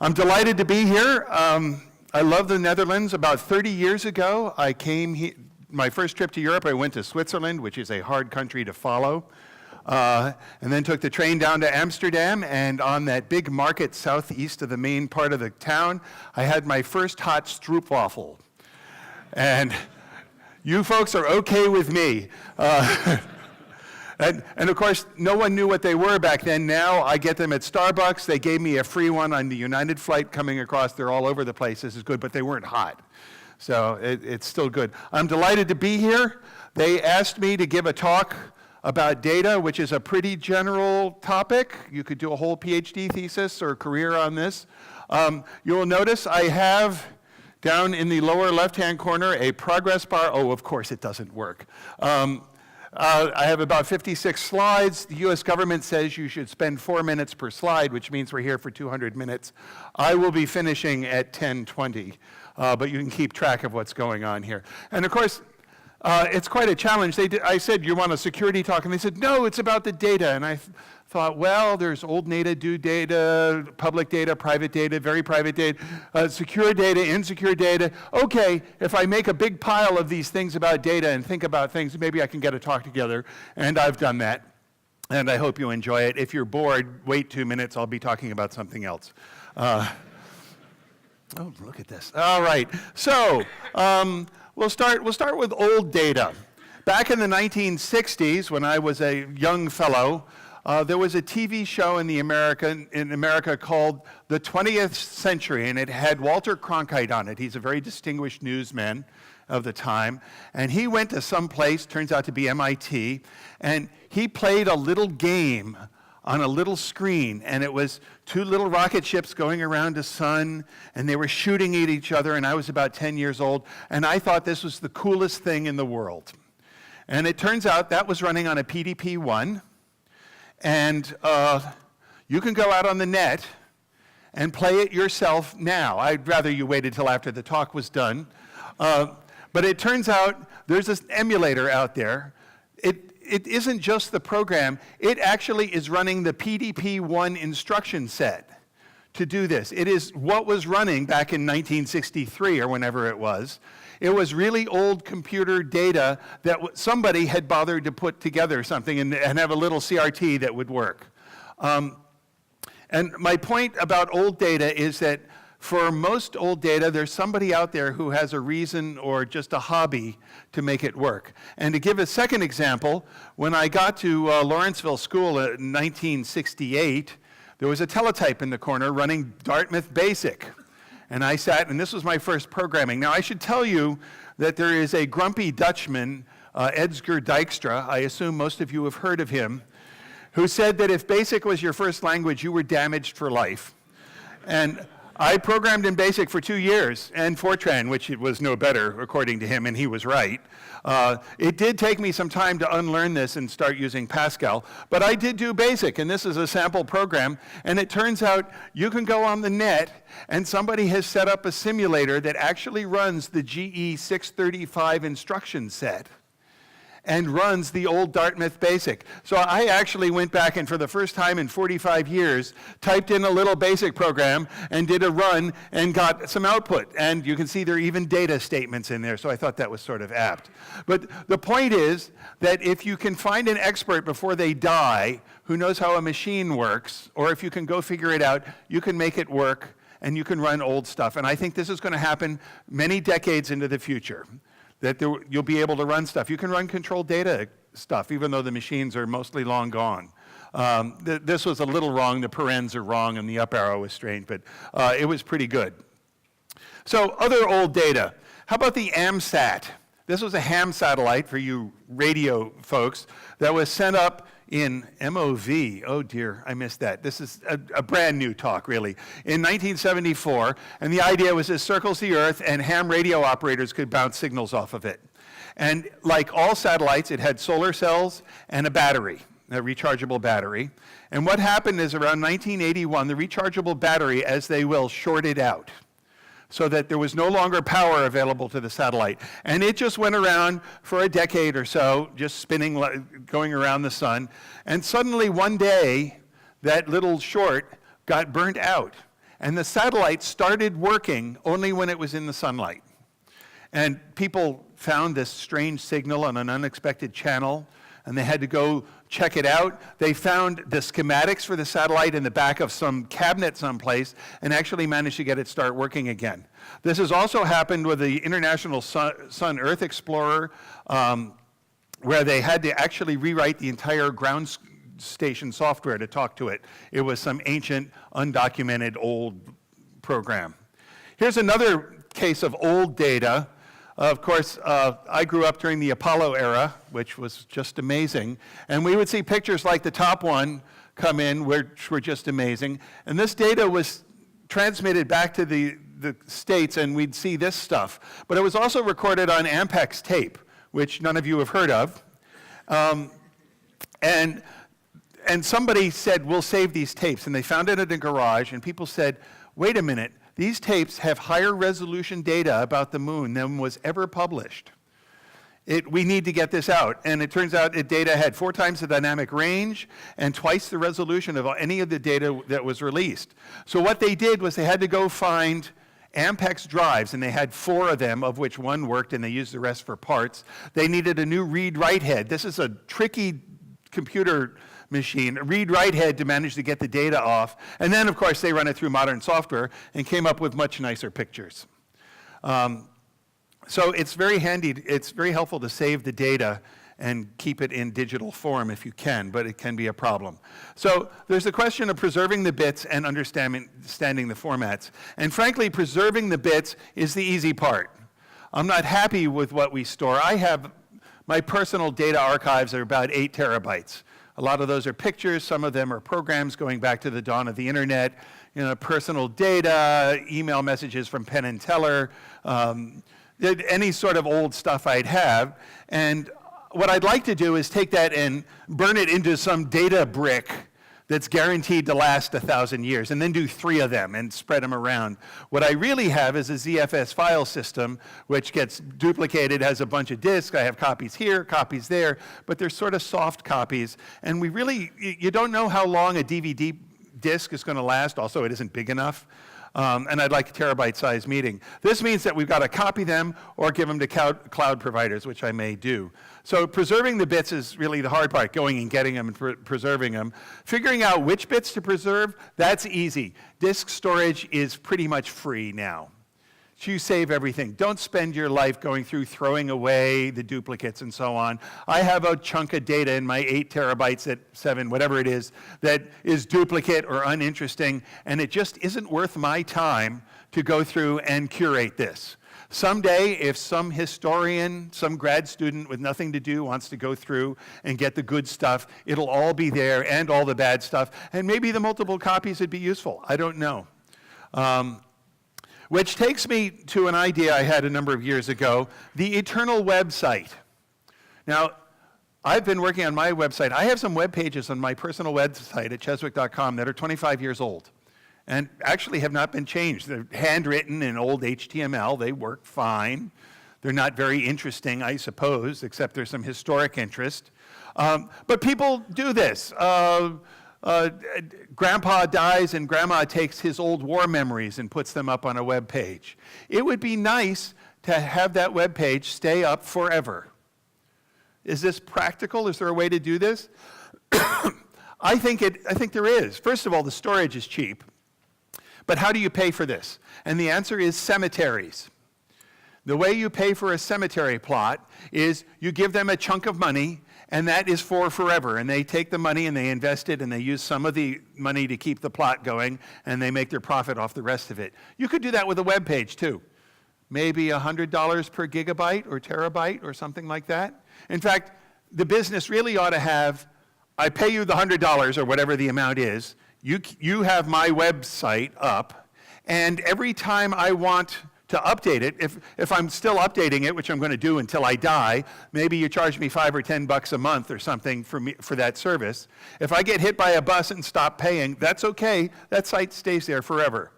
I'm delighted to be here. I love the Netherlands. About 30 years ago, I came here. My first trip to Europe, I went to Switzerland, which is a hard country to follow, and then took the train down to Amsterdam, and on that big market southeast of the main part of the town, I had my first hot stroopwafel. And you folks are okay with me. And of course, no one knew what they were back then. Now I get them at Starbucks. They gave me a free one on the United flight coming across. They're all over the place. This is good, but they weren't hot. So it's still good. I'm delighted to be here. They asked me to give a talk about data, which is a pretty general topic. You could do a whole PhD thesis or career on this. You will notice I have down in the lower left-hand corner a progress bar. Oh, of course it doesn't work. I have about 56 slides. The US government says you should spend 4 minutes per slide, which means we're here for 200 minutes. I will be finishing at 10:20, but you can keep track of what's going on here. And of course, it's quite a challenge. I said, you want a security talk? And they said, no, it's about the data. And I thought, well, there's old data, new data, public data, private data, very private data, secure data, insecure data. Okay, if I make a big pile of these things about data and think about things, maybe I can get a talk together. And I've done that. And I hope you enjoy it. If you're bored, wait 2 minutes. I'll be talking about something else. Oh, look at this. All right. So we'll start with old data. Back in the 1960s, when I was a young fellow, there was a TV show in America called The 20th Century, and it had Walter Cronkite on it. He's a very distinguished newsman of the time, and he went to some place, turns out to be MIT, and he played a little game on a little screen, and it was two little rocket ships going around the sun, and they were shooting at each other, and I was about 10 years old, and I thought this was the coolest thing in the world. And it turns out that was running on a PDP-1, and you can go out on the net and play it yourself now. I'd rather you waited till after the talk was done. But it turns out there's this emulator out there. It isn't just the program. It actually is running the PDP-1 instruction set to do this. It is what was running back in 1963 or whenever it was. It was really old computer data that somebody had bothered to put together something and have a little CRT that would work. And my point about old data is that for most old data, there's somebody out there who has a reason or just a hobby to make it work. And to give a second example, when I got to Lawrenceville School in 1968, there was a teletype in the corner running Dartmouth Basic. And I sat, and this was my first programming. Now, I should tell you that there is a grumpy Dutchman, Edsger Dijkstra, I assume most of you have heard of him, who said that if BASIC was your first language, you were damaged for life. And I programmed in BASIC for 2 years, and Fortran, which it was no better, according to him, and he was right. It did take me some time to unlearn this and start using Pascal, but I did do BASIC, and this is a sample program, and it turns out you can go on the net, and somebody has set up a simulator that actually runs the GE 635 instruction set and runs the old Dartmouth Basic. So I actually went back and for the first time in 45 years, typed in a little BASIC program and did a run and got some output. And you can see there are even data statements in there, so I thought that was sort of apt. But the point is that if you can find an expert before they die who knows how a machine works, or if you can go figure it out, you can make it work and you can run old stuff. And I think this is going to happen many decades into the future, that you'll be able to run stuff. You can run controlled data stuff, even though the machines are mostly long gone. This was a little wrong. The parens are wrong, and the up arrow was strange, but it was pretty good. So other old data. How about the AMSAT? This was a ham satellite for you radio folks that was sent up in MOV. Oh dear, I missed that. This is a brand new talk, really. In 1974, and the idea was it circles the Earth and ham radio operators could bounce signals off of it. And like all satellites, it had solar cells and a battery, a rechargeable battery. And what happened is around 1981, the rechargeable battery, as they will, shorted out, so that there was no longer power available to the satellite. And it just went around for a decade or so, just spinning, going around the sun. And suddenly one day, that little short got burnt out. And the satellite started working only when it was in the sunlight. And people found this strange signal on an unexpected channel, and they had to go check it out. They found the schematics for the satellite in the back of some cabinet someplace and actually managed to get it start working again. This has also happened with the International Sun-Earth Explorer, where they had to actually rewrite the entire ground station software to talk to it. It was some ancient, undocumented, old program. Here's another case of old data. Of course, I grew up during the Apollo era, which was just amazing. And we would see pictures like the top one come in, which were just amazing. And this data was transmitted back to the States, and we'd see this stuff. But it was also recorded on Ampex tape, which none of you have heard of. And somebody said, we'll save these tapes. And they found it in a garage, and people said, wait a minute. These tapes have higher resolution data about the moon than was ever published. We need to get this out. And it turns out data had 4 times the dynamic range and twice the resolution of any of the data that was released. So what they did was they had to go find Ampex drives, and they had 4 of them, of which 1 worked, and they used the rest for parts. They needed a new read-write head. This is a tricky computer machine, a read-write head to manage to get the data off. And then, of course, they run it through modern software and came up with much nicer pictures. So it's very handy, it's very helpful to save the data and keep it in digital form if you can, but it can be a problem. So there's the question of preserving the bits and understanding the formats. And frankly, preserving the bits is the easy part. I'm not happy with what we store. My personal data archives are about 8 terabytes. A lot of those are pictures, some of them are programs going back to the dawn of the internet, personal data, email messages from Penn and Teller, any sort of old stuff I'd have. And what I'd like to do is take that and burn it into some data brick that's guaranteed to last 1,000 years, and then do 3 of them and spread them around. What I really have is a ZFS file system, which gets duplicated, has a bunch of disks. I have copies here, copies there, but they're sort of soft copies. And you don't know how long a DVD disk is going to last. Also, it isn't big enough. And I'd like a terabyte-sized meeting. This means that we've got to copy them or give them to cloud providers, which I may do. So preserving the bits is really the hard part, going and getting them and preserving them. Figuring out which bits to preserve, that's easy. Disk storage is pretty much free now. You save everything. Don't spend your life going through throwing away the duplicates and so on. I have a chunk of data in my 8 terabytes at 7, whatever it is, that is duplicate or uninteresting, and it just isn't worth my time to go through and curate this. Someday, if some historian, some grad student with nothing to do wants to go through and get the good stuff, it'll all be there and all the bad stuff, and maybe the multiple copies would be useful. I don't know. Which takes me to an idea I had a number of years ago, the eternal website. Now, I've been working on my website. I have some web pages on my personal website at cheswick.com that are 25 years old and actually have not been changed. They're handwritten in old HTML. They work fine. They're not very interesting, I suppose, except there's some historic interest. But people do this. Grandpa dies and Grandma takes his old war memories and puts them up on a web page. It would be nice to have that web page stay up forever. Is this practical? Is there a way to do this? I think there is. First of all, the storage is cheap. But how do you pay for this? And the answer is cemeteries. The way you pay for a cemetery plot is you give them a chunk of money, and that is for forever. And they take the money and they invest it, and they use some of the money to keep the plot going, and they make their profit off the rest of it. You could do that with a web page too. Maybe $100 per gigabyte or terabyte or something like that. In fact, the business really ought to have, I pay you the $100 or whatever the amount is, you have my website up, and every time I want to update it, if I'm still updating it, which I'm going to do until I die, maybe you charge me $5 or $10 a month or something for that service. If I get hit by a bus and stop paying, that's okay. That site stays there forever.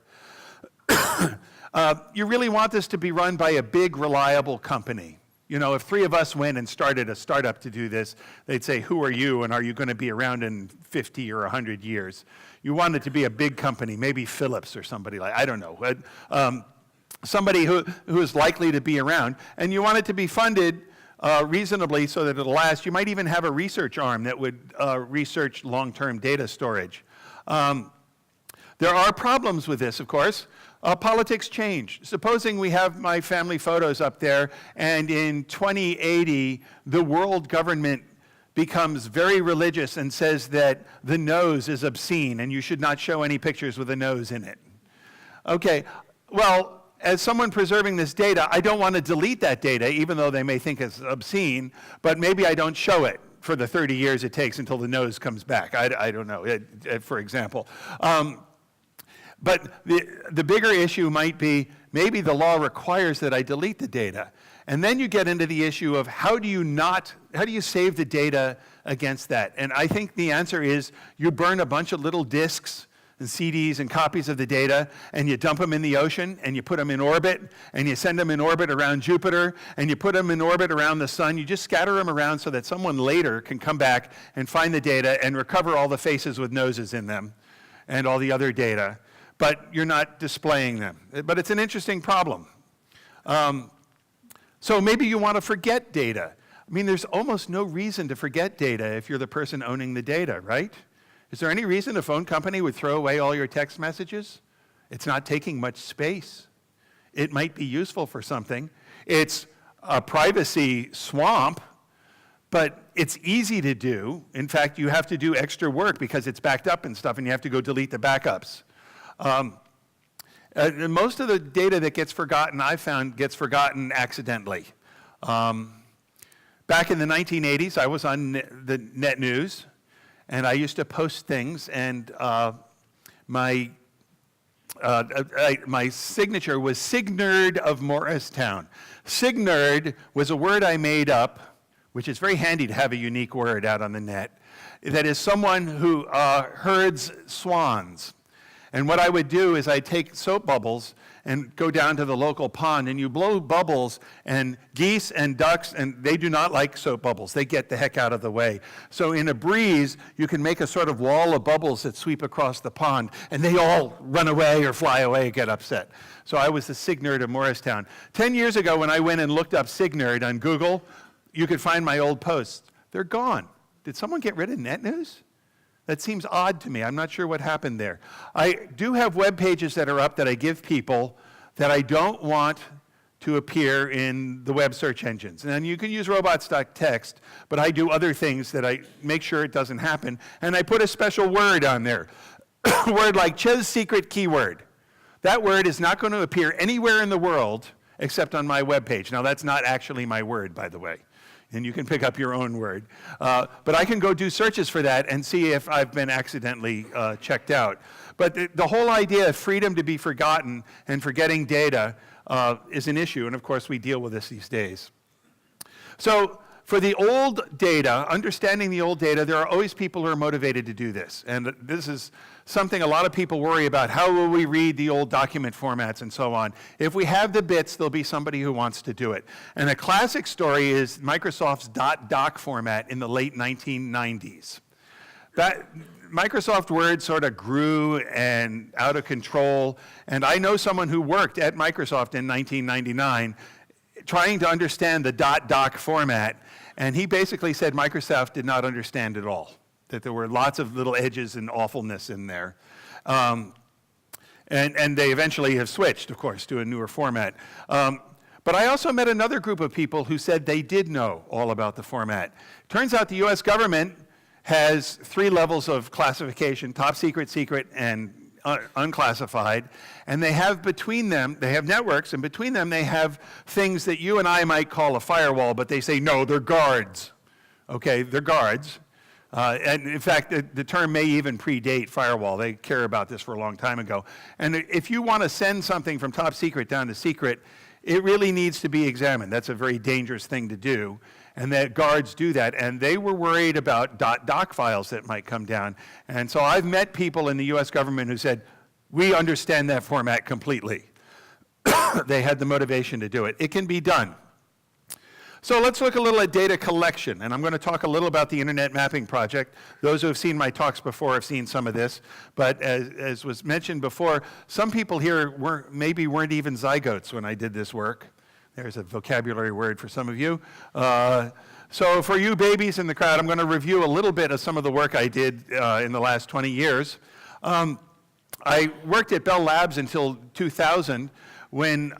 You really want this to be run by a big, reliable company. You know, if 3 of us went and started a startup to do this, they'd say, who are you and are you going to be around in 50 or 100 years? You want it to be a big company, maybe Philips or somebody like, I don't know. But, somebody who is likely to be around, and you want it to be funded reasonably so that it'll last. You might even have a research arm that would research long-term data storage. There are problems with this, of course. Politics change. Supposing we have my family photos up there, and in 2080, the world government becomes very religious and says that the nose is obscene and you should not show any pictures with a nose in it. Okay, well, as someone preserving this data, I don't want to delete that data, even though they may think it's obscene, but maybe I don't show it for the 30 years it takes until the nose comes back. I don't know, for example. But the bigger issue might be, maybe the law requires that I delete the data. And then you get into the issue of how do you save the data against that? And I think the answer is you burn a bunch of little disks and CDs and copies of the data, and you dump them in the ocean, and you put them in orbit, and you send them in orbit around Jupiter, and you put them in orbit around the sun. You just scatter them around so that someone later can come back and find the data and recover all the faces with noses in them and all the other data, but you're not displaying them. But it's an interesting problem. So maybe you want to forget data. I mean, there's almost no reason to forget data if you're the person owning the data, right? Is there any reason a phone company would throw away all your text messages? It's not taking much space. It might be useful for something. It's a privacy swamp, but it's easy to do. In fact, you have to do extra work because it's backed up and stuff, and you have to go delete the backups. Most of the data that gets forgotten, I found, gets forgotten accidentally. Back in the 1980s, I was on the net news, and I used to post things, and my signature was Signerd of Morristown. Signerd was a word I made up, which is very handy to have a unique word out on the net, that is someone who herds swans. And what I would do is I'd take soap bubbles and go down to the local pond, and you blow bubbles, and geese and ducks, and they do not like soap bubbles. They get the heck out of the way. So in a breeze, you can make a sort of wall of bubbles that sweep across the pond, and they all run away or fly away and get upset. So I was the Signerd of Morristown. 10 years ago, when I went and looked up Signerd on Google, you could find my old posts. They're gone. Did someone get rid of net news? That seems odd to me. I'm not sure what happened there. I do have web pages that are up that I give people that I don't want to appear in the web search engines. And you can use robots.txt, but I do other things that I make sure it doesn't happen. And I put a special word on there, a word like Ches secret keyword. That word is not going to appear anywhere in the world except on my web page. Now, that's not actually my word, by the way. And you can pick up your own word. But I can go do searches for that and see if I've been accidentally checked out. But the whole idea of freedom to be forgotten and forgetting data is an issue, and of course we deal with this these days. So for the old data, understanding the old data, there are always people who are motivated to do this. And this is something a lot of people worry about. How will we read the old document formats and so on? If we have the bits, there'll be somebody who wants to do it. And a classic story is Microsoft's .doc format in the late 1990s. That Microsoft Word sort of grew and out of control. And I know someone who worked at Microsoft in 1999 trying to understand the .doc format, and he basically said Microsoft did not understand it all, that there were lots of little edges and awfulness in there. And they eventually have switched, of course, to a newer format. But I also met another group of people who said they did know all about the format. Turns out the US government has 3 levels of classification: top secret, secret, and unclassified, and they have between them, they have networks, and between them they have things that you and I might call a firewall, but they say, no, they're guards. Okay, they're guards. And in fact, the term may even predate firewall. They care about this for a long time ago. And if you want to send something from top secret down to secret, it really needs to be examined. That's a very dangerous thing to do. And that guards do that, and they were worried about .doc files that might come down. And so I've met people in the US government who said, we understand that format completely. They had the motivation to do it. It can be done. So let's look a little at data collection, and I'm going to talk a little about the Internet Mapping Project. Those who have seen my talks before have seen some of this, but as was mentioned before, some people here maybe weren't even zygotes when I did this work. There's a vocabulary word for some of you. So for you babies in the crowd, I'm going to review a little bit of some of the work I did in the last 20 years. I worked at Bell Labs until 2000, when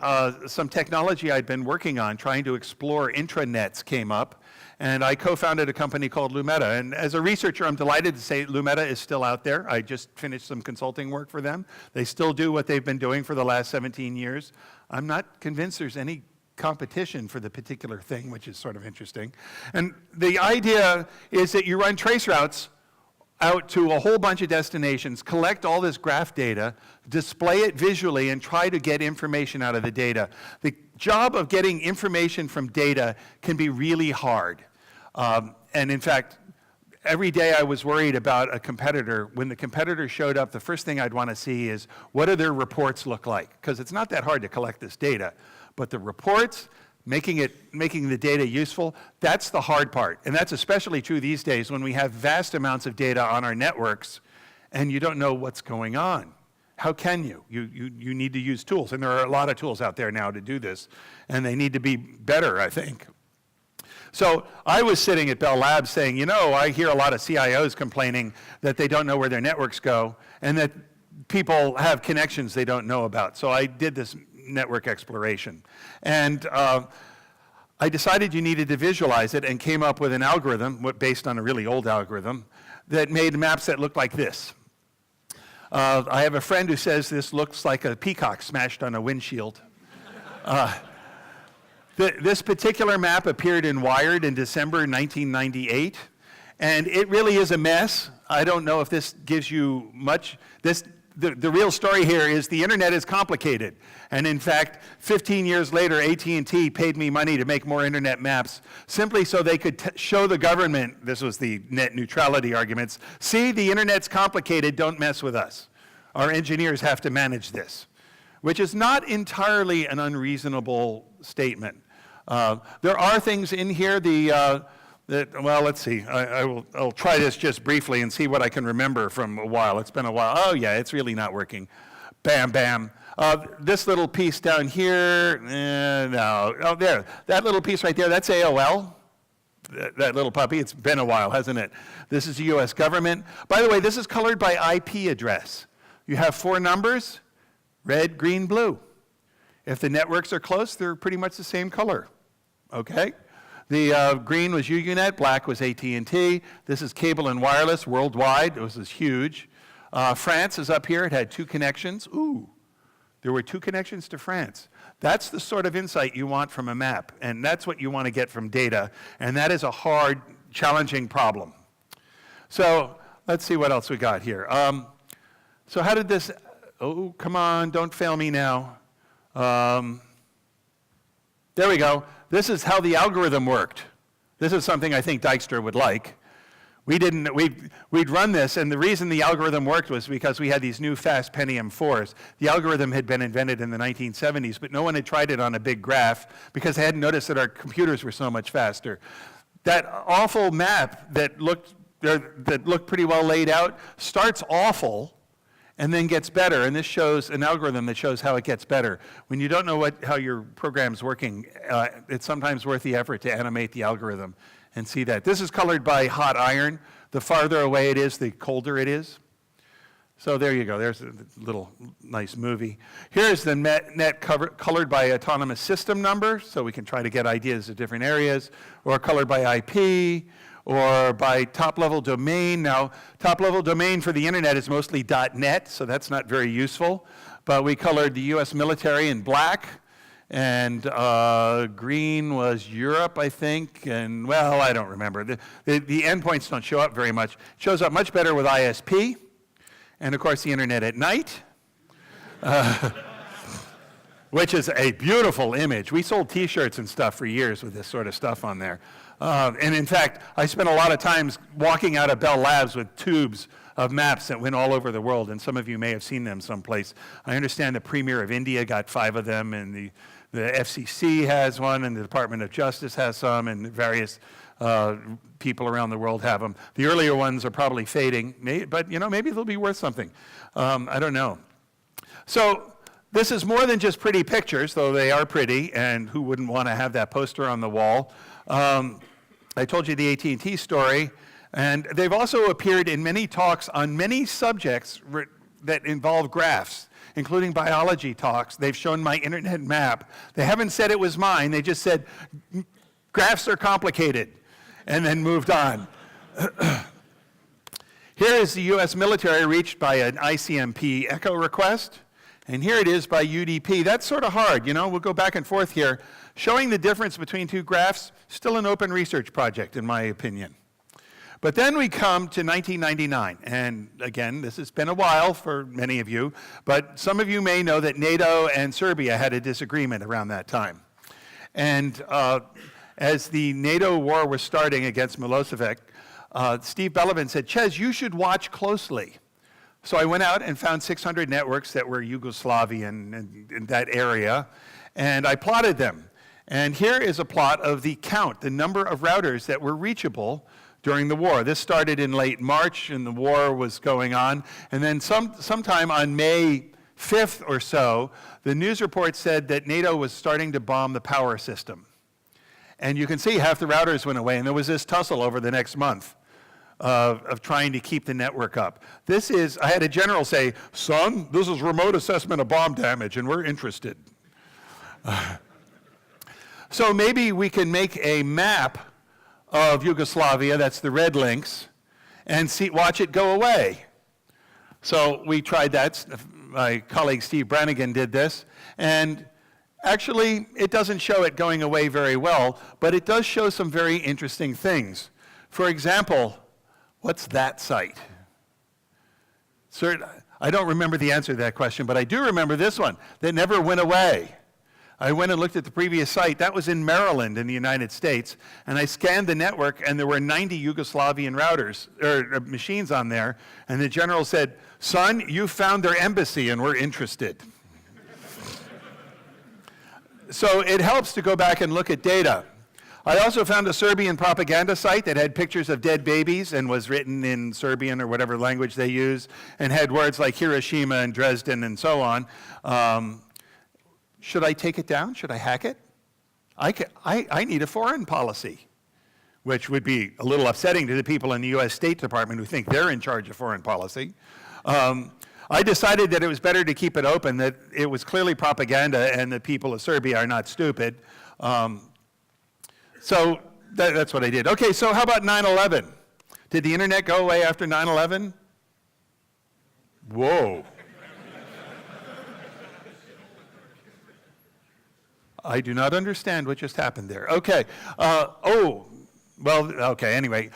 some technology I'd been working on, trying to explore intranets, came up, and I co-founded a company called Lumeta. And as a researcher, I'm delighted to say Lumeta is still out there. I just finished some consulting work for them. They still do what they've been doing for the last 17 years. I'm not convinced there's any competition for the particular thing, which is sort of interesting. And the idea is that you run trace routes out to a whole bunch of destinations, collect all this graph data, display it visually, and try to get information out of the data. The job of getting information from data can be really hard. And in fact, every day I was worried about a competitor. When the competitor showed up, the first thing I'd want to see is, what do their reports look like? Because it's not that hard to collect this data. But the reports, making the data useful, that's the hard part. And that's especially true these days when we have vast amounts of data on our networks and you don't know what's going on. How can you? You need to use tools, and there are a lot of tools out there now to do this, and they need to be better, I think. So I was sitting at Bell Labs saying, you know, I hear a lot of CIOs complaining that they don't know where their networks go and that people have connections they don't know about. So I did this network exploration. And I decided you needed to visualize it and came up with an algorithm based on a really old algorithm that made maps that looked like this. I have a friend who says this looks like a peacock smashed on a windshield. This particular map appeared in Wired in December 1998, and it really is a mess. I don't know if this gives you much. The real story here is the internet is complicated. And in fact, 15 years later, AT&T paid me money to make more internet maps simply so they could show the government, this was the net neutrality arguments, see, the internet's complicated, don't mess with us. Our engineers have to manage this, which is not entirely an unreasonable statement. There are things in here, well, let's see. I'll try this just briefly and see what I can remember from a while. It's been a while. Oh, yeah, it's really not working. Bam, bam. This little piece down here, no. Oh, there. That little piece right there, that's AOL. That little puppy. It's been a while, hasn't it? This is the U.S. government. By the way, this is colored by IP address. You have 4 numbers, red, green, blue. If the networks are close, they're pretty much the same color. Okay? The green was UUNet, black was AT&T. This is cable and wireless worldwide. This is huge. France is up here. It had 2 connections. Ooh, there were 2 connections to France. That's the sort of insight you want from a map, and that's what you want to get from data, and that is a hard, challenging problem. So let's see what else we got here. So how did this, oh, come on, don't fail me now. There we go. This is how the algorithm worked. This is something I think Dijkstra would like. We'd run this, and the reason the algorithm worked was because we had these new fast Pentium 4s. The algorithm had been invented in the 1970s, but no one had tried it on a big graph because they hadn't noticed that our computers were so much faster. That awful map that looked pretty well laid out starts awful and then gets better, and this shows an algorithm that shows how it gets better. When you don't know how your program's working, it's sometimes worth the effort to animate the algorithm and see that. This is colored by hot iron. The farther away it is, the colder it is. So there you go. There's a little nice movie. Here's the net colored by autonomous system number, so we can try to get ideas of different areas, or colored by IP, or by top-level domain. Now, top-level domain for the internet is mostly .net, so that's not very useful. But we colored the US military in black, and green was Europe, I think, and, well, I don't remember. The endpoints don't show up very much. It shows up much better with ISP, and, of course, the internet at night, which is a beautiful image. We sold T-shirts and stuff for years with this sort of stuff on there. And in fact, I spent a lot of times walking out of Bell Labs with tubes of maps that went all over the world, and some of you may have seen them someplace. I understand the Premier of India got 5 of them, and the The FCC has one, and the Department of Justice has some, and various people around the world have them. The earlier ones are probably fading, but maybe they'll be worth something. I don't know. So this is more than just pretty pictures, though they are pretty, and who wouldn't want to have that poster on the wall? I told you the AT&T story, and they've also appeared in many talks on many subjects that involve graphs, including biology talks. They've shown my internet map. They haven't said it was mine. They just said, graphs are complicated, and then moved on. Here is the US military reached by an ICMP echo request, and here it is by UDP. That's sort of hard, we'll go back and forth here. Showing the difference between two graphs, still an open research project, in my opinion. But then we come to 1999, and again, this has been a while for many of you, but some of you may know that NATO and Serbia had a disagreement around that time. And as the NATO war was starting against Milosevic, Steve Bellovin said, Ches, you should watch closely. So I went out and found 600 networks that were Yugoslavian and in that area, and I plotted them. And here is a plot of the count, the number of routers that were reachable during the war. This started in late March, and the war was going on. And then sometime on May 5th or so, the news report said that NATO was starting to bomb the power system. And you can see half the routers went away, and there was this tussle over the next month of trying to keep the network up. I had a general say, son, this is remote assessment of bomb damage, and we're interested. So maybe we can make a map of Yugoslavia, that's the red links, and watch it go away. So we tried that. My colleague Steve Brannigan did this, and actually it doesn't show it going away very well, but it does show some very interesting things. For example, what's that site? I don't remember the answer to that question, but I do remember this one that never went away. I went and looked at the previous site. That was in Maryland in the United States, and I scanned the network, and there were 90 Yugoslavian routers, or machines on there, and the general said, son, you found their embassy, and we're interested. So it helps to go back and look at data. I also found a Serbian propaganda site that had pictures of dead babies and was written in Serbian or whatever language they use, and had words like Hiroshima and Dresden and so on. Should I take it down? Should I hack it? I need a foreign policy, which would be a little upsetting to the people in the US State Department who think they're in charge of foreign policy. I decided that it was better to keep it open, that it was clearly propaganda and the people of Serbia are not stupid. So that's what I did. Okay, so how about 9/11? Did the internet go away after 9/11? Whoa. I do not understand what just happened there. Okay. Anyway.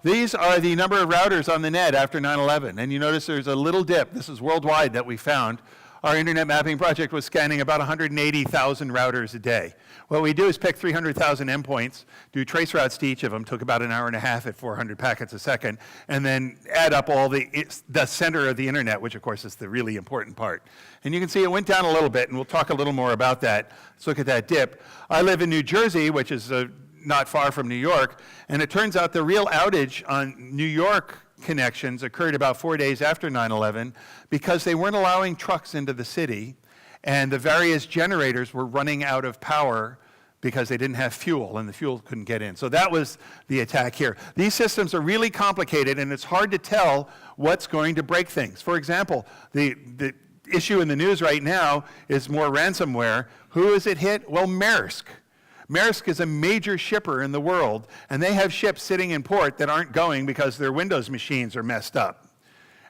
These are the number of routers on the net after 9/11. And you notice there's a little dip. This is worldwide that we found. Our internet mapping project was scanning about 180,000 routers a day. What we do is pick 300,000 endpoints, do trace routes to each of them, took about an hour and a half at 400 packets a second, and then add up all the center of the internet, which of course is the really important part. And you can see it went down a little bit, and we'll talk a little more about that. Let's look at that dip. I live in New Jersey, which is not far from New York, and it turns out the real outage on New York connections occurred about 4 days after 9/11 because they weren't allowing trucks into the city, and the various generators were running out of power because they didn't have fuel, and the fuel couldn't get in. So that was the attack here. These systems are really complicated, and it's hard to tell what's going to break things. For example, the issue in the news right now is more ransomware. Who is it hit? Well, Maersk. Maersk is a major shipper in the world, and they have ships sitting in port that aren't going because their Windows machines are messed up.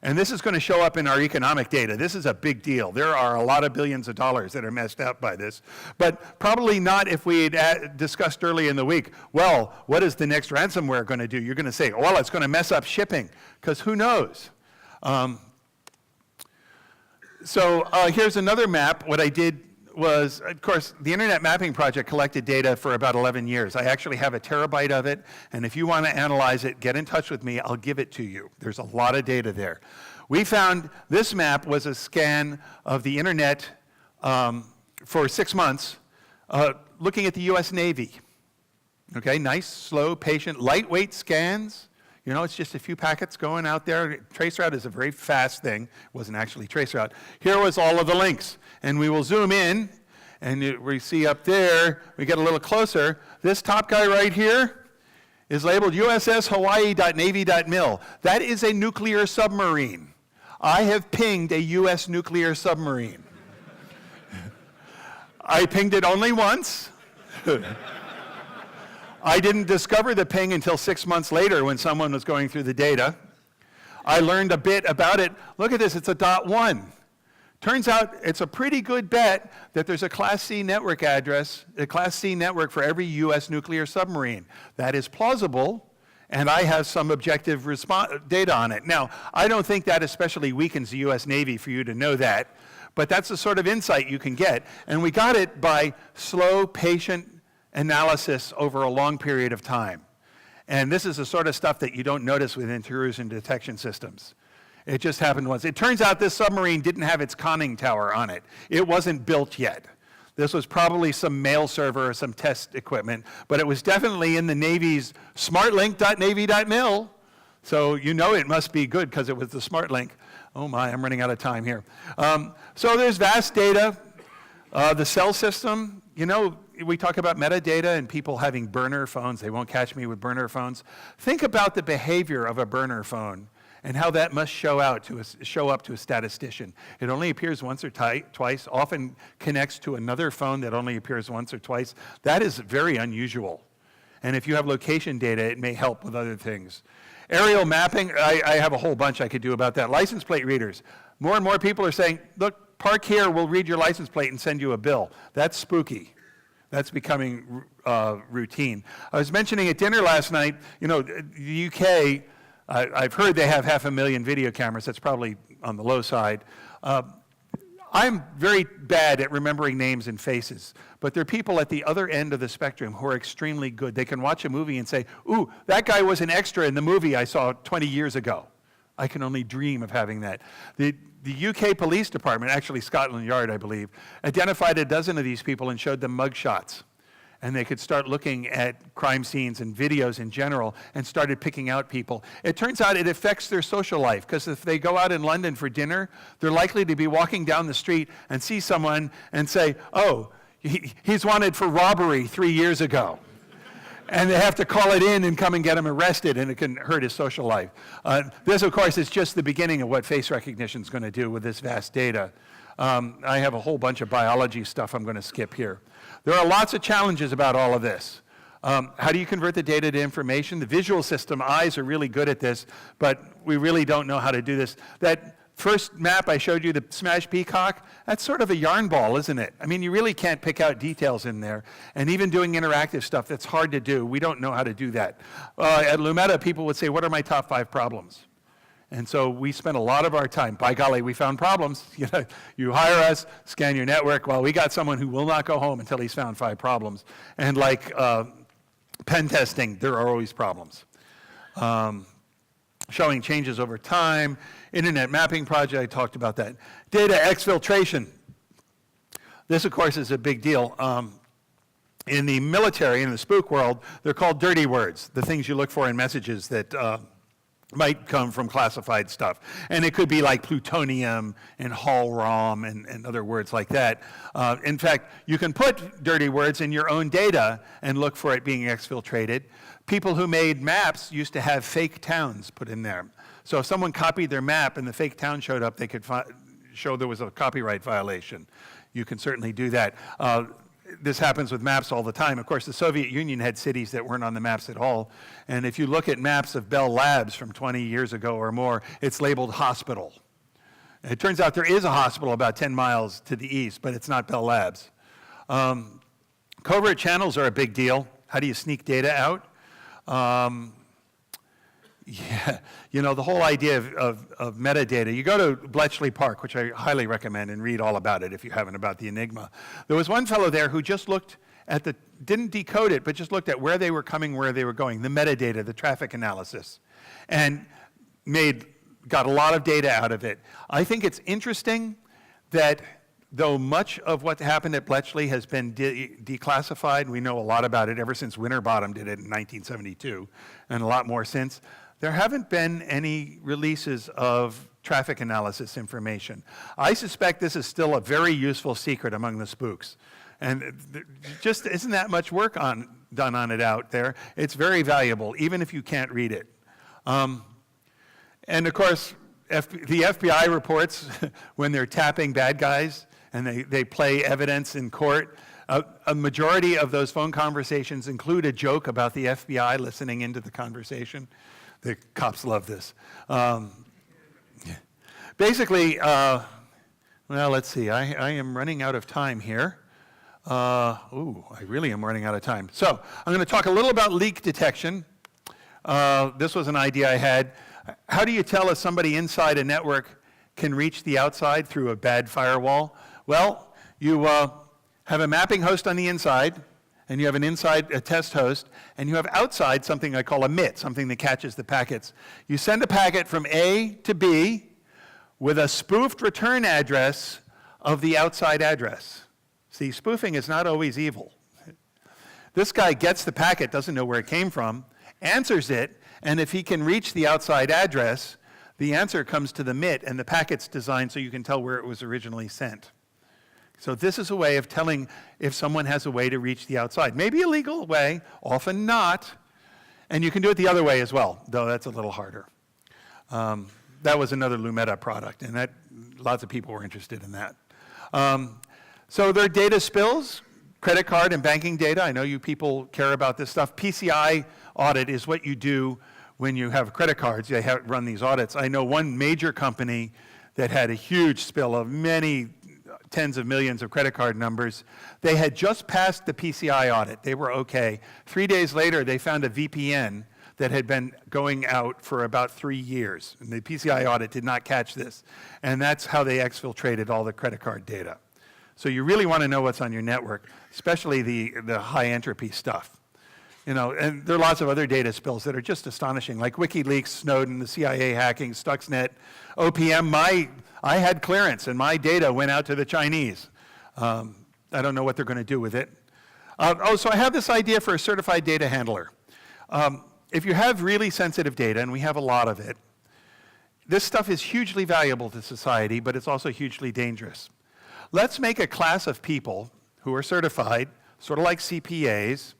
And this is going to show up in our economic data. This is a big deal. There are a lot of billions of dollars that are messed up by this, but probably not if we had discussed early in the week, well, what is the next ransomware going to do? You're going to say, well, it's going to mess up shipping, because who knows? Here's another map. What I did was, of course, the Internet Mapping Project collected data for about 11 years. I actually have a terabyte of it, and if you want to analyze it, get in touch with me. I'll give it to you. There's a lot of data there. We found this map was a scan of the Internet for 6 months, Looking at the US Navy. Okay, nice, slow, patient, lightweight scans. You know, it's just a few packets going out there. Traceroute is a very fast thing. It wasn't actually traceroute. Here was all of the links. And we will zoom in, and we see up there, we get a little closer. This top guy right here is labeled USS Hawaii.Navy.mil. That is a nuclear submarine. I have pinged a US nuclear submarine. I pinged it only once. I didn't discover the ping until 6 months later when someone was going through the data. I learned a bit about it. Look at this, it's a .1. Turns out it's a pretty good bet that there's a Class C network address, a Class C network for every US nuclear submarine. That is plausible, and I have some objective data on it. Now, I don't think that especially weakens the US Navy for you to know that, but that's the sort of insight you can get. And we got it by slow, patient analysis over a long period of time. And this is the sort of stuff that you don't notice with intrusion detection systems. It just happened once. It turns out this submarine didn't have its conning tower on it. It wasn't built yet. This was probably some mail server or some test equipment, but it was definitely in the Navy's smartlink.navy.mil. So you know it must be good because it was the SmartLink. Oh my, I'm running out of time here. So there's vast data. The cell system, you know, we talk about metadata and people having burner phones. They won't catch me with burner phones. Think about the behavior of a burner phone and how that must show up to a statistician. It only appears once or twice, often connects to another phone that only appears once or twice. That is very unusual. And if you have location data, it may help with other things. Aerial mapping, I have a whole bunch I could do about that. License plate readers. More and more people are saying, look, park here, we'll read your license plate and send you a bill. That's spooky. That's becoming routine. I was mentioning at dinner last night, you know, the UK, I've heard they have 500,000 video cameras. That's probably on the low side. I'm very bad at remembering names and faces, but there are people at the other end of the spectrum who are extremely good. They can watch a movie and say, ooh, that guy was an extra in the movie I saw 20 years ago. I can only dream of having that. The UK Police Department, actually Scotland Yard, I believe, identified a dozen of these people and showed them mugshots. And they could start looking at crime scenes and videos in general and started picking out people. It turns out it affects their social life, because if they go out in London for dinner, they're likely to be walking down the street and see someone and say, oh, he's wanted for robbery 3 years ago. And they have to call it in and come and get him arrested, and it can hurt his social life. This, of course, is just the beginning of what face recognition is going to do with this vast data. I have a whole bunch of biology stuff I'm going to skip here. There are lots of challenges about all of this. How do you convert the data to information? The visual system, eyes are really good at this, but we really don't know how to do this. That first map I showed you, the smashed peacock, that's sort of a yarn ball, isn't it? I mean, you really can't pick out details in there. And even doing interactive stuff, that's hard to do. We don't know how to do that. At Lumeta, people would say, what are my top 5 problems? And so we spent a lot of our time. By golly, we found problems. You hire us, scan your network. Well, we got someone who will not go home until he's found 5 problems. And like pen testing, there are always problems. Showing changes over time. Internet mapping project, I talked about that. Data exfiltration. This, of course, is a big deal. In the military, in the spook world, they're called dirty words, the things you look for in messages that might come from classified stuff. And it could be like plutonium and hall-rom and other words like that. In fact, you can put dirty words in your own data and look for it being exfiltrated. People who made maps used to have fake towns put in there. So if someone copied their map and the fake town showed up, they could show there was a copyright violation. You can certainly do that. This happens with maps all the time. Of course, the Soviet Union had cities that weren't on the maps at all. And if you look at maps of Bell Labs from 20 years ago or more, it's labeled hospital. It turns out there is a hospital about 10 miles to the east, but it's not Bell Labs. Covert channels are a big deal. How do you sneak data out? Yeah, you know, the whole idea of metadata. You go to Bletchley Park, which I highly recommend, and read all about it if you haven't, about the Enigma. There was one fellow there who just looked at didn't decode it, but just looked at where they were coming, where they were going, the metadata, the traffic analysis, and got a lot of data out of it. I think it's interesting that though much of what happened at Bletchley has been declassified, we know a lot about it ever since Winterbottom did it in 1972, and a lot more since, there haven't been any releases of traffic analysis information. I suspect this is still a very useful secret among the spooks. And just isn't that much work done on it out there. It's very valuable, even if you can't read it. And of course, the FBI reports when they're tapping bad guys and they play evidence in court. A majority of those phone conversations include a joke about the FBI listening into the conversation. The cops love this. Basically, well, let's see. I am running out of time here. I really am running out of time. So I'm going to talk a little about leak detection. This was an idea I had. How do you tell if somebody inside a network can reach the outside through a bad firewall? Well, you have a mapping host on the inside, and you have a test host, and you have outside something I call a MIT, something that catches the packets. You send a packet from A to B with a spoofed return address of the outside address. See, spoofing is not always evil. This guy gets the packet, doesn't know where it came from, answers it, and if he can reach the outside address, the answer comes to the MIT, and the packet's designed so you can tell where it was originally sent. So this is a way of telling if someone has a way to reach the outside. Maybe a legal way, often not, and you can do it the other way as well, though that's a little harder. That was another Lumeta product, and lots of people were interested in that. So there are data spills, credit card and banking data. I know you people care about this stuff. PCI audit is what you do when you have credit cards. They run these audits. I know one major company that had a huge spill of many tens of millions of credit card numbers. They had just passed the PCI audit. They were okay. 3 days later, they found a VPN that had been going out for about 3 years. And the PCI audit did not catch this. And that's how they exfiltrated all the credit card data. So you really want to know what's on your network, especially the high entropy stuff. You know, and there are lots of other data spills that are just astonishing, like WikiLeaks, Snowden, the CIA hacking, Stuxnet, OPM. I had clearance, and my data went out to the Chinese. I don't know what they're going to do with it. So I have this idea for a certified data handler. If you have really sensitive data, and we have a lot of it, this stuff is hugely valuable to society, but it's also hugely dangerous. Let's make a class of people who are certified, sort of like CPAs,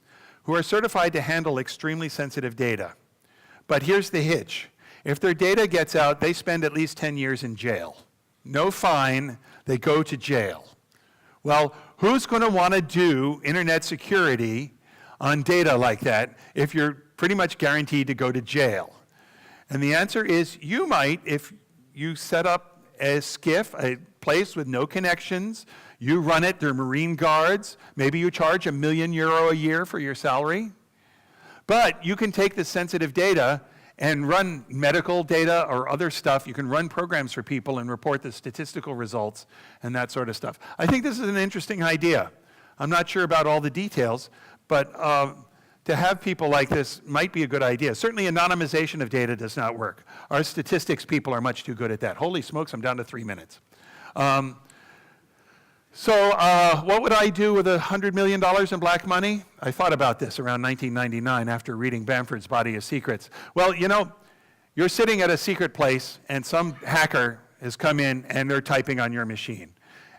who are certified to handle extremely sensitive data. But here's the hitch. If their data gets out, they spend at least 10 years in jail. No fine, they go to jail. Well, who's going to want to do internet security on data like that if you're pretty much guaranteed to go to jail? And the answer is you might if you set up a SCIF, a place with no connections, you run it, they're Marine guards, maybe you charge €1 million a year for your salary. But you can take the sensitive data and run medical data or other stuff. You can run programs for people and report the statistical results and that sort of stuff. I think this is an interesting idea. I'm not sure about all the details, but to have people like this might be a good idea. Certainly anonymization of data does not work. Our statistics people are much too good at that. Holy smokes, I'm down to 3 minutes. What would I do with $100 million in black money? I thought about this around 1999 after reading Bamford's Body of Secrets. Well, you know, you're sitting at a secret place and some hacker has come in and they're typing on your machine.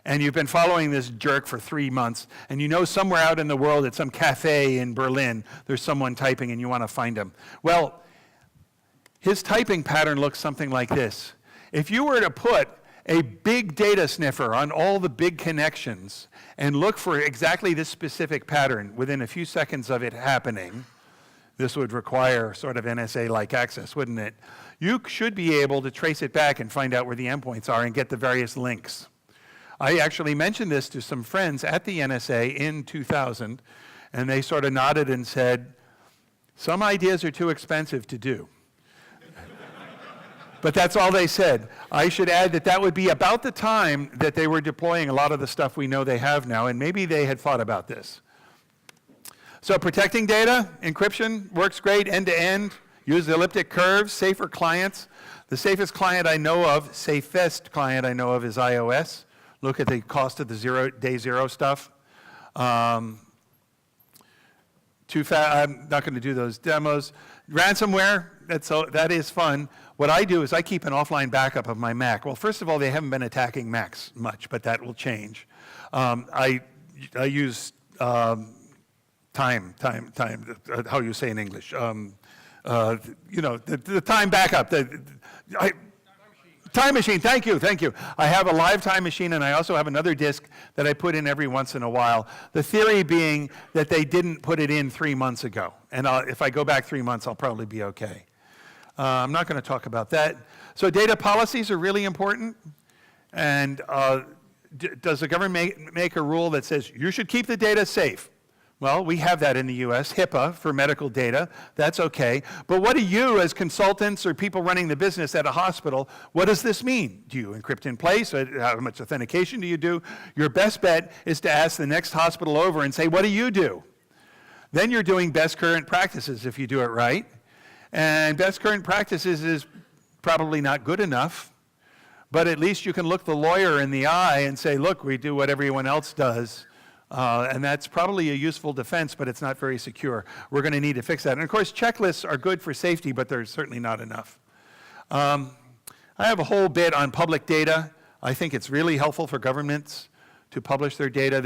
And you've been following this jerk for 3 months, and you know somewhere out in the world at some cafe in Berlin, there's someone typing and you want to find him. Well, his typing pattern looks something like this. If you were to put a big data sniffer on all the big connections and look for exactly this specific pattern within a few seconds of it happening, this would require sort of NSA-like access, wouldn't it? You should be able to trace it back and find out where the endpoints are and get the various links. I actually mentioned this to some friends at the NSA in 2000, and they sort of nodded and said, some ideas are too expensive to do. But that's all they said. I should add that that would be about the time that they were deploying a lot of the stuff we know they have now, and maybe they had thought about this. So protecting data, encryption works great end-to-end. Use elliptic curves, safer clients. The safest client I know of, safest client I know of is iOS. look at the cost of the day zero stuff. I'm not going to do those demos. Ransomware, that is fun. What I do is I keep an offline backup of my Mac. Well, first of all, they haven't been attacking Macs much, but that will change. I use time, how you say in English. The time backup. Time machine, thank you. I have a live time machine, and I also have another disk that I put in every once in a while. The theory being that they didn't put it in 3 months ago. And if I go back 3 months, I'll probably be okay. I'm not going to talk about that. So data policies are really important. And does the government make a rule that says you should keep the data safe? Well, we have that in the US, HIPAA for medical data, that's okay. But what do you as consultants or people running the business at a hospital, what does this mean? Do you encrypt in place? How much authentication do you do? Your best bet is to ask the next hospital over and say, what do you do? Then you're doing best current practices if you do it right. And best current practices is probably not good enough, but at least you can look the lawyer in the eye and say, look, we do what everyone else does. And that's probably a useful defense, but it's not very secure. We're going to need to fix that. And of course, checklists are good for safety, but they're certainly not enough. I have a whole bit on public data. I think it's really helpful for governments to publish their data.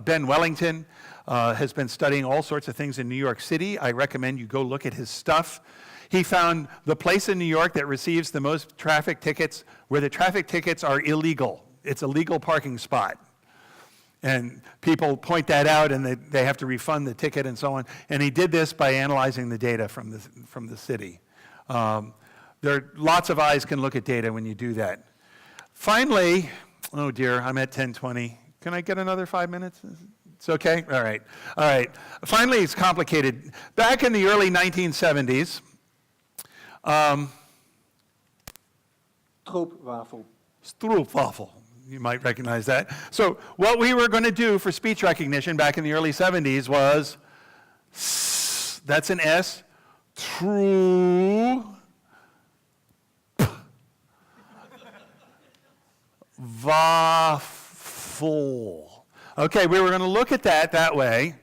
Ben Wellington has been studying all sorts of things in New York City. I recommend you go look at his stuff. He found the place in New York that receives the most traffic tickets where the traffic tickets are illegal. It's a legal parking spot. And people point that out, and they have to refund the ticket and so on. And he did this by analyzing the data from the city. Lots of eyes can look at data when you do that. Finally, oh dear, I'm at 10:20. Can I get another 5 minutes? It's okay? All right. Finally, it's complicated. Back in the early 1970s, Stroopwafel. You might recognize that. So what we were going to do for speech recognition back in the early 70s was, that's an S, true, waffle. Okay, we were going to look at that way,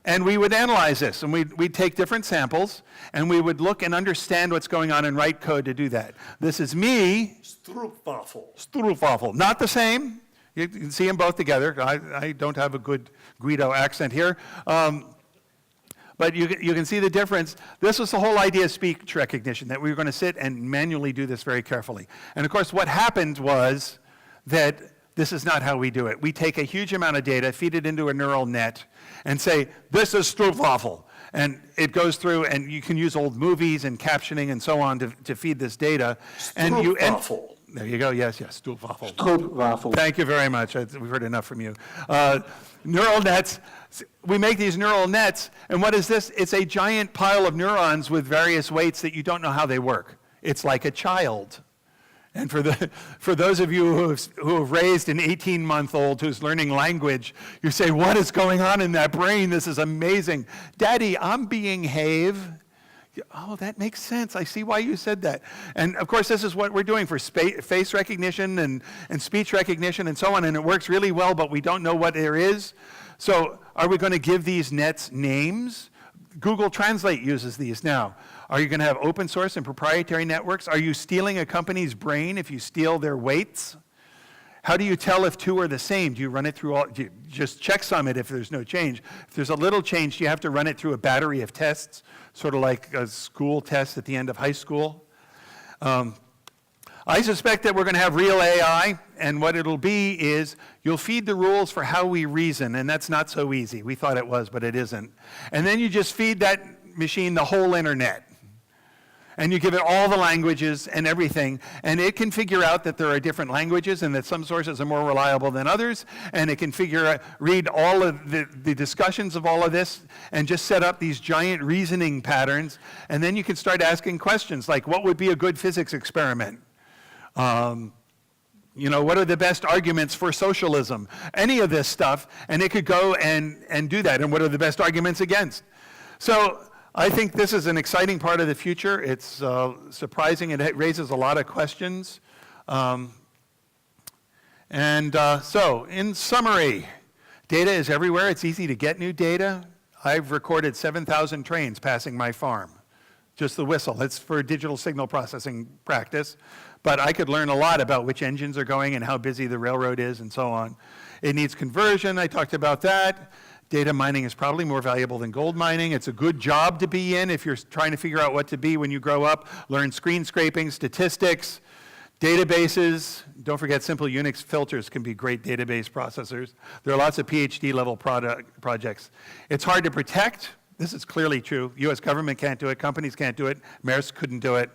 and we would analyze this, and we'd take different samples, and we would look and understand what's going on and write code to do that. This is me. Stroopwafel. Not the same. You can see them both together. I don't have a good Guido accent here. But you can see the difference. This was the whole idea of speech recognition, that we were going to sit and manually do this very carefully. And of course, what happened was that this is not how we do it. We take a huge amount of data, feed it into a neural net, and say, this is Stroopwafel. And it goes through, and you can use old movies and captioning and so on to feed this data. And you there you go, yes, Stroopwafel. Stroopwafel. Thank you very much. We've heard enough from you. Neural nets, we make these neural nets, and what is this? It's a giant pile of neurons with various weights that you don't know how they work. It's like a child. And for those of you who have raised an 18-month-old who's learning language, you say, what is going on in that brain? This is amazing. Daddy, I'm being Have. Oh, that makes sense. I see why you said that. And of course, this is what we're doing for face recognition and speech recognition and so on, and it works really well, but we don't know what there is. So are we going to give these nets names? Google Translate uses these now. Are you going to have open source and proprietary networks? Are you stealing a company's brain if you steal their weights? How do you tell if two are the same? Do you run it through do you just checksum it if there's no change? If there's a little change, do you have to run it through a battery of tests, sort of like a school test at the end of high school? I suspect that we're going to have real AI, and what it'll be is you'll feed the rules for how we reason, and that's not so easy. We thought it was, but it isn't. And then you just feed that machine the whole internet. And you give it all the languages and everything, and it can figure out that there are different languages and that some sources are more reliable than others, and it can read all of the discussions of all of this and just set up these giant reasoning patterns, and then you can start asking questions like, what would be a good physics experiment? What are the best arguments for socialism? Any of this stuff, and it could go and do that, and what are the best arguments against? So I think this is an exciting part of the future. It's surprising, and it raises a lot of questions. And so, in summary, data is everywhere. It's easy to get new data. I've recorded 7,000 trains passing my farm. Just the whistle. It's for digital signal processing practice. But I could learn a lot about which engines are going and how busy the railroad is and so on. It needs conversion. I talked about that. Data mining is probably more valuable than gold mining. It's a good job to be in if you're trying to figure out what to be when you grow up. Learn screen scraping, statistics, databases. Don't forget simple Unix filters can be great database processors. There are lots of PhD level projects. It's hard to protect. This is clearly true. US government can't do it. Companies can't do it. Maersk couldn't do it.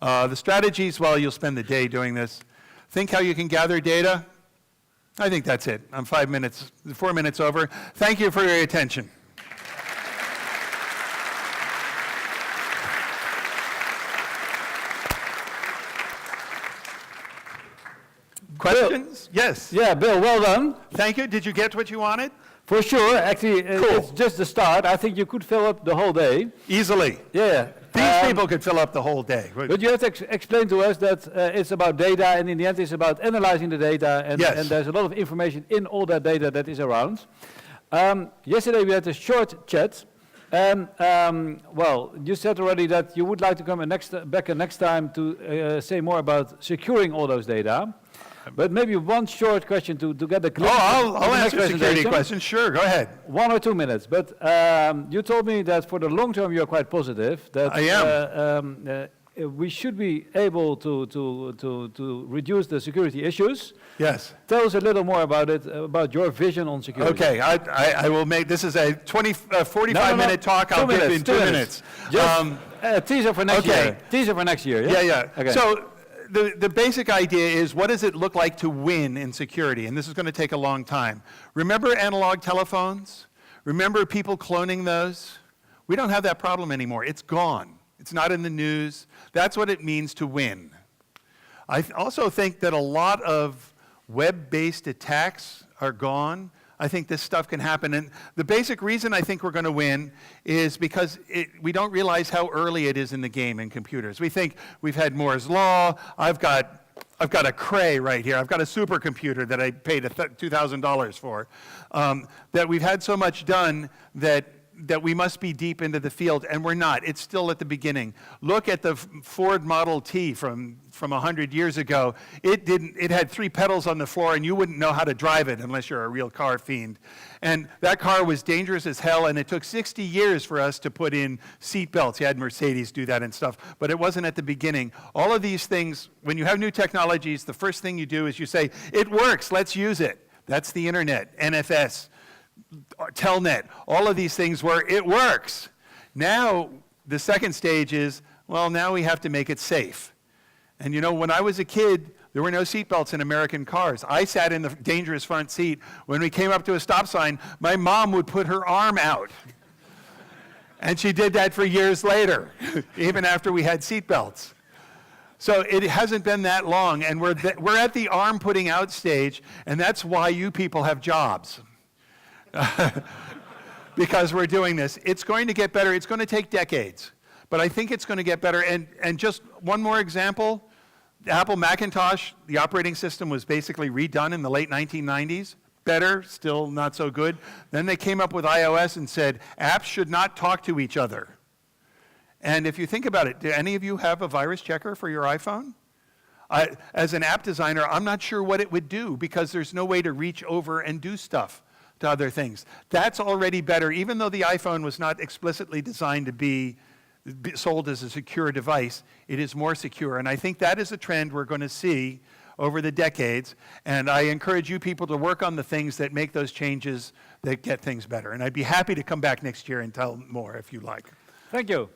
The strategies, well, you'll spend the day doing this. Think how you can gather data. I think that's it. I'm 4 minutes over. Thank you for your attention. Questions? Bill. Yes. Yeah, Bill, well done. Thank you. Did you get what you wanted? For sure. Actually, Cool. it's just the start. I think you could fill up the whole day. Easily. Yeah. These people could fill up the whole day. But you have to explain to us that it's about data, and in the end it's about analyzing the data, and, Yes. and there's a lot of information in all that data that is around. Yesterday we had a short chat, and well, you said already that you would like to come back next time to say more about securing all those data. But maybe one short question to get a glimpse. I'll answer security questions. Sure, go ahead. 1 or 2 minutes. But you told me that for the long term you are quite positive. That I am. We should be able to reduce the security issues. Yes. Tell us a little more about it, about your vision on security. Okay, I will make, this is a 45-minute talk. I'll give you in 2 minutes. Just teaser for next year. Teaser for next year, yeah? Yeah. Okay. So the basic idea is, what does it look like to win in security? And this is going to take a long time. Remember analog telephones? Remember people cloning those? We don't have that problem anymore. It's gone. It's not in the news. That's what it means to win. I also think that a lot of web-based attacks are gone. I think this stuff can happen. And the basic reason I think we're going to win is because we don't realize how early it is in the game in computers. We think we've had Moore's Law. I've got a Cray right here. I've got a supercomputer that I paid $2,000 for. That we've had so much done that we must be deep into the field, and we're not. It's still at the beginning. Look at the Ford Model T from 100 years ago. It had 3 pedals on the floor, and you wouldn't know how to drive it unless you're a real car fiend. And that car was dangerous as hell, and it took 60 years for us to put in seat belts. You had Mercedes do that and stuff, but it wasn't at the beginning. All of these things, when you have new technologies, the first thing you do is you say, it works, let's use it. That's the internet, NFS. Telnet, all of these things where it works. Now, the second stage is, well, now we have to make it safe. And you know, when I was a kid, there were no seatbelts in American cars. I sat in the dangerous front seat. When we came up to a stop sign, my mom would put her arm out. And she did that for years later, even after we had seatbelts. So it hasn't been that long, and we're at the arm putting out stage, and that's why you people have jobs. Because we're doing this. It's going to get better. It's going to take decades, but I think it's going to get better. And just one more example, the Apple Macintosh, the operating system was basically redone in the late 1990s. Better, still not so good. Then they came up with iOS and said, apps should not talk to each other. And if you think about it, do any of you have a virus checker for your iPhone? As an app designer, I'm not sure what it would do because there's no way to reach over and do stuff to other things. That's already better, even though the iPhone was not explicitly designed to be sold as a secure device, it is more secure. And I think that is a trend we're going to see over the decades. And I encourage you people to work on the things that make those changes that get things better. And I'd be happy to come back next year and tell more if you like. Thank you.